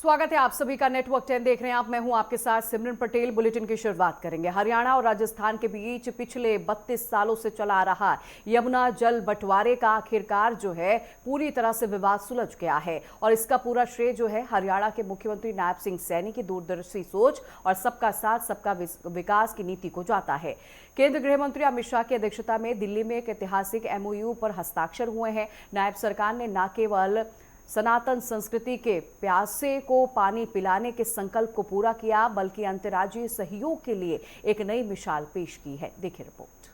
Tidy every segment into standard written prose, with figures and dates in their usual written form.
स्वागत है आप सभी का। नेटवर्क 10 देख रहे हैं आप। मैं हूं आपके साथ सिमरन पटेल। बुलेटिन की शुरुआत करेंगे। हरियाणा और राजस्थान के बीच पिछले 32 सालों से चला आ रहा यमुना जल बंटवारे का आखिरकार जो है पूरी तरह से विवाद सुलझ गया है और इसका पूरा श्रेय जो है हरियाणा के मुख्यमंत्री नायब सिंह सैनी की दूरदर्शी सोच और सबका साथ सबका विकास की नीति को जाता है। केंद्रीय गृह मंत्री अमित शाह की अध्यक्षता में दिल्ली में एक ऐतिहासिक MOU पर हस्ताक्षर हुए हैं। नायब सरकार ने न केवल सनातन संस्कृति के प्यासे को पानी पिलाने के संकल्प को पूरा किया बल्कि अंतर्राज्यीय सहयोग के लिए एक नई मिसाल पेश की है। देखिए रिपोर्ट।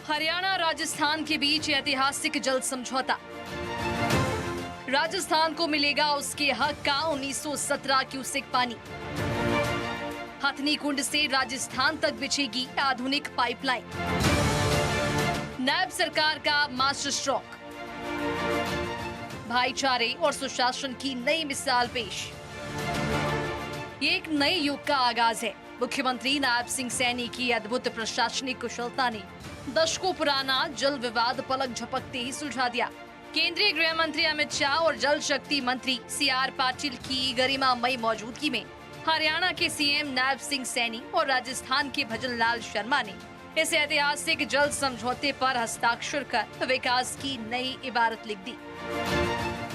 हरियाणा राजस्थान के बीच ऐतिहासिक जल समझौता। राजस्थान को मिलेगा उसके हक का 1917 क्यूसेक पानी। हथनी कुंड से राजस्थान तक बिछेगी आधुनिक पाइपलाइन। नायब सरकार का मास्टर स्ट्रोक। भाईचारे और सुशासन की नई मिसाल पेश। ये एक नए युग का आगाज है। मुख्यमंत्री नायब सिंह सैनी की अद्भुत प्रशासनिक कुशलता ने दशकों पुराना जल विवाद पलक झपकते ही सुलझा दिया। केंद्रीय गृह मंत्री अमित शाह और जल शक्ति मंत्री CR पाटिल की गरिमामयी मौजूदगी में हरियाणा के CM नायब सिंह सैनी और राजस्थान के भजन लाल शर्मा ने इस ऐतिहासिक जल समझौते पर हस्ताक्षर कर विकास की नई इबारत लिख दी।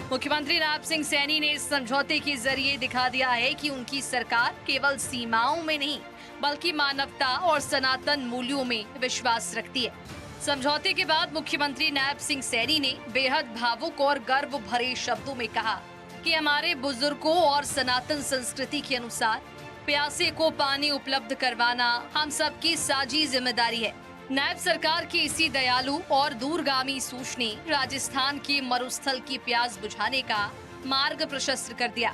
मुख्यमंत्री नायब सिंह सैनी ने इस समझौते के जरिए दिखा दिया है कि उनकी सरकार केवल सीमाओं में नहीं बल्कि मानवता और सनातन मूल्यों में विश्वास रखती है। समझौते के बाद मुख्यमंत्री नायब सिंह सैनी ने बेहद भावुक और गर्व भरे शब्दों में कहा कि हमारे बुजुर्गों और सनातन संस्कृति के अनुसार प्यासे को पानी उपलब्ध करवाना हम सबकी साझी जिम्मेदारी है। नायब सरकार की इसी दयालु और दूरगामी सोच ने राजस्थान के मरुस्थल की प्यास बुझाने का मार्ग प्रशस्त कर दिया।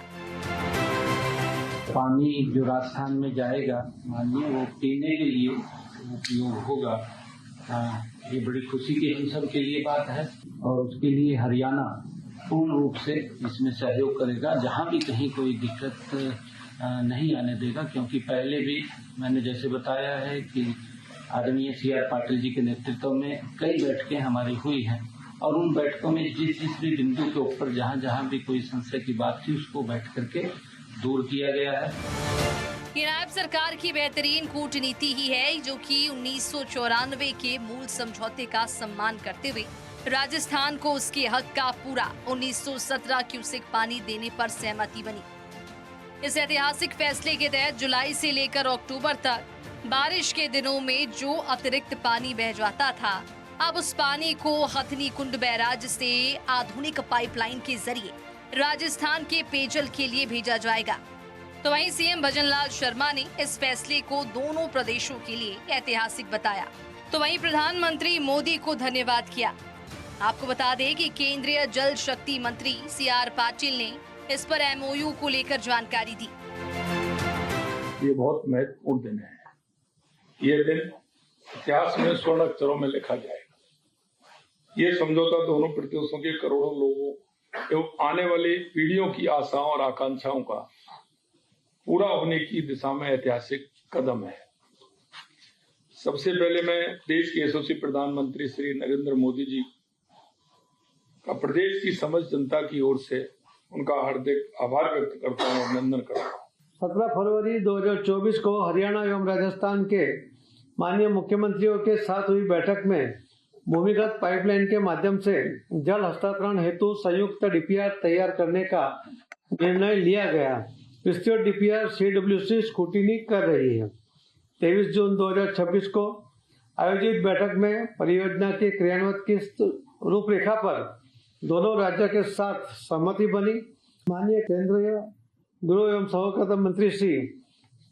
पानी जो राजस्थान में जाएगा मानिए वो पीने के लिए उपयोग होगा। ये बड़ी खुशी की हम सब के लिए बात है और उसके लिए हरियाणा पूर्ण रूप से इसमें सहयोग करेगा। जहाँ भी कहीं कोई दिक्कत नहीं आने देगा, क्योंकि पहले भी मैंने जैसे बताया है कि आदरणीय CR पाटिल जी के नेतृत्व में कई बैठकें हमारी हुई हैं और उन बैठकों में जिस भी बिंदु के ऊपर जहाँ भी कोई संशय की बात थी उसको बैठ करके दूर किया गया है। ये नायब सरकार की बेहतरीन कूटनीति ही है जो कि 1994 के मूल समझौते का सम्मान करते हुए राजस्थान को उसके हक का पूरा 1917 क्यूसेक पानी देने पर सहमति बनी। इस ऐतिहासिक फैसले के तहत जुलाई से लेकर अक्टूबर तक बारिश के दिनों में जो अतिरिक्त पानी बह जाता था अब उस पानी को हथनी कुंड बैराज से आधुनिक पाइपलाइन के जरिए राजस्थान के पेयजल के लिए भेजा जाएगा। तो वहीं CM भजन लाल शर्मा ने इस फैसले को दोनों प्रदेशों के लिए ऐतिहासिक बताया। तो वहीं प्रधानमंत्री मोदी को धन्यवाद किया। आपको बता दें कि केंद्रीय जल शक्ति मंत्री CR पाटिल ने इस पर MOU को लेकर जानकारी दी। ये बहुत महत्वपूर्ण दिन है। ये दिन इतिहास में स्वर्ण अक्षरों में लिखा जाएगा। ये समझौता दोनों प्रदेशों के करोड़ों लोगों एवं आने वाली पीढ़ियों की आशाओं और आकांक्षाओं का पूरा होने की दिशा में ऐतिहासिक कदम है। सबसे पहले मैं देश के यशस्वी प्रधानमंत्री श्री नरेंद्र मोदी जी का प्रदेश की समस्त जनता की ओर से उनका हार्दिक आभार व्यक्त करता हूँ, अभिनंदन करता हूँ। 17 फरवरी 2024 को हरियाणा एवं राजस्थान के माननीय मुख्यमंत्रियों के साथ हुई बैठक में भूमिगत पाइपलाइन के माध्यम से जल हस्तांतरण हेतु संयुक्त DPR तैयार करने का निर्णय लिया गया। विस्तृत DPR CWC स्क्रूटिनी कर रही है। 23 जून 2026 को आयोजित बैठक में परियोजना के क्रियान्वयन की रूपरेखा पर दोनों राज्यों के साथ सहमति बनी। माननीय केंद्रीय गृह एवं सहकारिता मंत्री श्री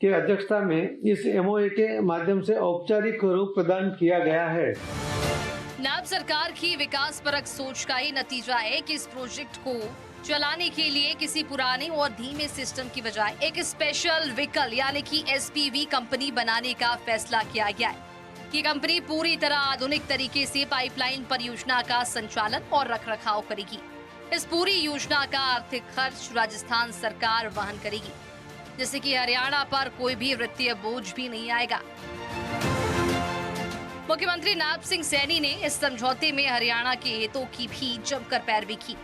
के अध्यक्षता में इस MOU के माध्यम से औपचारिक रूप प्रदान किया गया है। नायब सरकार की विकास परक सोच का ही नतीजा है कि इस प्रोजेक्ट को चलाने के लिए किसी पुराने और धीमे सिस्टम की बजाय एक स्पेशल व्हीकल यानी कि SPV कंपनी बनाने का फैसला किया गया है। ये कंपनी पूरी तरह आधुनिक तरीके से पाइपलाइन परियोजना का संचालन और रखरखाव करेगी। इस पूरी योजना का आर्थिक खर्च राजस्थान सरकार वहन करेगी, जिससे कि हरियाणा पर कोई भी वित्तीय बोझ भी नहीं आएगा। मुख्यमंत्री नायब सिंह सैनी ने इस समझौते में हरियाणा के हितों की भी जमकर पैरवी की।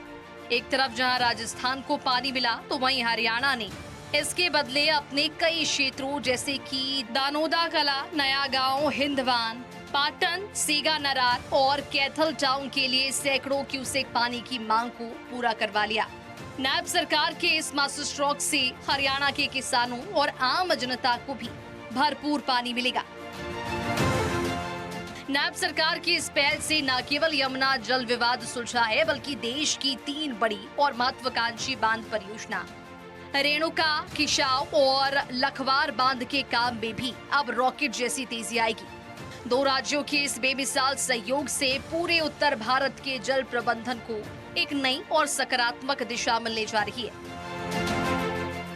एक तरफ जहां राजस्थान को पानी मिला तो वहीं हरियाणा ने इसके बदले अपने कई क्षेत्रों जैसे कि दानोदा कला, नया गांव, हिंदवान, पाटन, सीगा नरार और कैथल टाउन के लिए सैकड़ों क्यूसेक पानी की मांग को पूरा करवा लिया। नायब सरकार के इस मास्टर स्ट्रोक से हरियाणा के किसानों और आम जनता को भी भरपूर पानी मिलेगा। नायब सरकार की इस पहल से न केवल यमुना जल विवाद सुलझा है, बल्कि देश की 3 बड़ी और महत्वाकांक्षी बांध परियोजना रेणुका, किशाव और लखवार बांध के काम में भी अब रॉकेट जैसी तेजी आएगी। 2 राज्यों के इस बेमिसाल सहयोग से पूरे उत्तर भारत के जल प्रबंधन को एक नई और सकारात्मक दिशा मिलने जा रही है।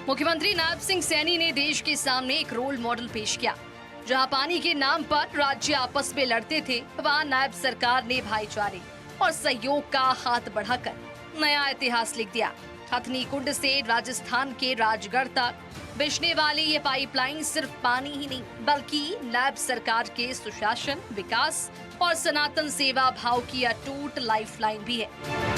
मुख्यमंत्री नायब सिंह सैनी ने देश के सामने एक रोल मॉडल पेश किया। जहां पानी के नाम पर राज्य आपस में लड़ते थे, वहां नायब सरकार ने भाईचारे और सहयोग का हाथ बढ़ाकर नया इतिहास लिख दिया। हथनी कुंड से राजस्थान के राजगढ़ तक बिछने वाली ये पाइपलाइन सिर्फ पानी ही नहीं, बल्कि नायब सरकार के सुशासन, विकास और सनातन सेवा भाव की अटूट लाइफलाइन भी है।